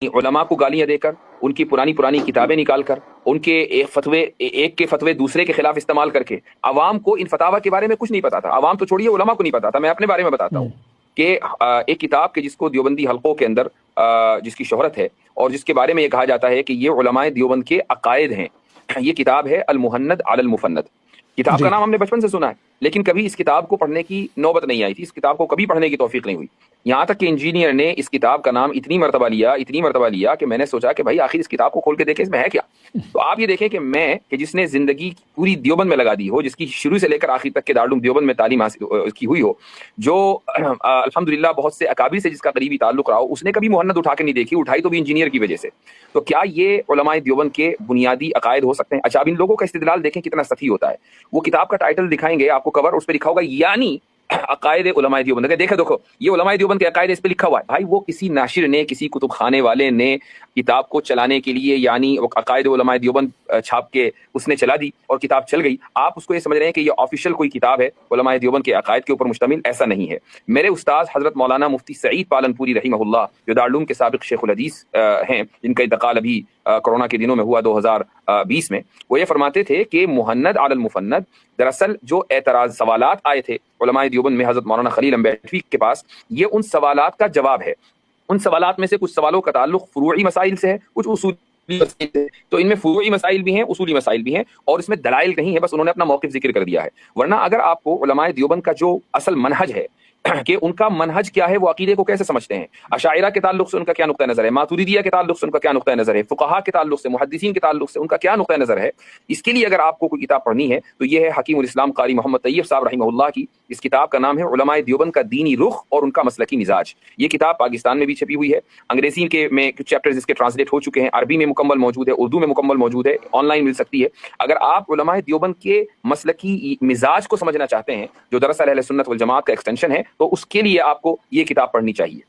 उलमा को गालियां देकर, उनकी पुरानी पुरानी किताबें निकाल कर, उनके एक के फतवे दूसरे के खिलाफ इस्तेमाल करके आवाम को इन फतावा के बारे में कुछ नहीं पता था। आवाम तो छोड़िए, उलमा को नहीं पता था। मैं अपने बारे में बताता हूँ कि एक किताब के जिसको देवबंदी हलकों के अंदर जिसकी शोहरत है और जिसके बारे में ये कहा जाता है कि ये उलमाए देवबंद के अकायद हैं, ये किताब है अल मुहन्नद अलल मुफन्नद। किताब का नाम हमने बचपन से सुना है, लेकिन कभी इस किताब को पढ़ने की नौबत नहीं आई थी, इस किताब को कभी पढ़ने की तौफीक नहीं हुई। यहाँ तक कि इंजीनियर ने इस किताब का नाम इतनी मरतबा लिया कि मैंने सोचा कि भाई आखिर इस किताब को खोल के देखें इसमें है क्या। तो आप ये देखें कि जिसने जिंदगी पूरी देवबंद में लगा दी हो, जिसकी शुरू से लेकर आखिर तक के दारुल देवबंद में तालीम हासिल की हुई हो, जो अल्हम्दुलिल्लाह बहुत से अकाबिर से जिसका करीबी ताल्लुक रहा हो, उसने कभी मुहन्नद उठा के नहीं देखी, उठाई तो भी इंजीनियर की वजह से। तो क्या ये उलमाए देवबंद के बुनियादी अकायद हो सकते हैं? अच्छा, अब इन लोगों का इस्तिदलाल देखें कितना सफी होता है। वो किताब का टाइटल दिखाएंगे आपको, कवर, उस पर लिखा होगा यानी अकायद उलमाए देवबंद। देखो ये उलमाए देवबंद के अकायद इस पे लिखा हुआ है। भाई वो किसी नाशिर ने, किसी कुतुब खाने वाले ने किताब को चलाने के लिए यानी अकायद उलमाए देवबंद छाप के उसने चला दी और किताब चल गई। आप उसको ये समझ रहे हैं कि ये ऑफिशियल कोई किताब है उलमाए देवबंद के अकायद के ऊपर मुश्तमिल। ऐसा नहीं है। मेरे उस्ताद हजरत मौलाना मुफ्ती सईद पालनपुरी रहीमहुल्लाह, जो दारुल उलूम के साबिक शेखुल हदीस हैं, जिनका इंतकाल अभी कोरोना के दिनों में हुआ 2020 में, वो ये फरमाते थे कि मुहन्नद अलल मुफन्नद, दरअसल जो एतराज सवालात आए थे उलमाए देवबंद में हजरत मौलाना खलील अम्बेडवी के पास, ये उन सवालात का जवाब है। उन सवालात में से कुछ सवालों का ताल्लुक फुरूई मसाइल से है, कुछ उसूली मसाइल से। तो इनमें फुरूई मसाइल भी हैं, उसूली मसाइल भी हैं, और इसमें दलाइल नहीं है, बस उन्होंने अपना मौक़िफ़ जिक्र कर दिया है। वरना अगर आपको उलमाए देवबंद का जो असल मनहज है कि उनका मनहज क्या है, वो अकीदे को कैसे समझते हैं, अशाइरा के ताल्लुक से उनका क्या नुक्ता नज़र है, मातुरिदिया के ताल्लुक से उनका क्या नुक्ता नज़र है, फुक़हा के ताल्लुक से, मुहद्दिसीन के ताल्लुक से उनका क्या नुक्ता नज़र है, इसके लिए अगर आपको कोई किताब पढ़नी है तो ये है हकीमुल इस्लाम कारी मोहम्मद तैयब साहब रहीमहुल्लाह की। इस किताब का नाम है उलमाए देवबंद का दीनी रुख और उनका मसलकी मिजाज। ये किताब पाकिस्तान में भी छपी हुई है, अंग्रेजी के में कुछ चैप्टर्स इसके ट्रांसलेट हो चुके हैं, अरबी में मुकम्मल मौजूद है, उर्दू में मुकम्मल मौजूद है, ऑनलाइन मिल सकती है। अगर आप उलमाए देवबंद के मसलकी मिजाज को समझना चाहते हैं, जो दरअसल अहले सुन्नत वल जमात का एक्सटेंशन है, तो उसके लिए आपको ये किताब पढ़नी चाहिए।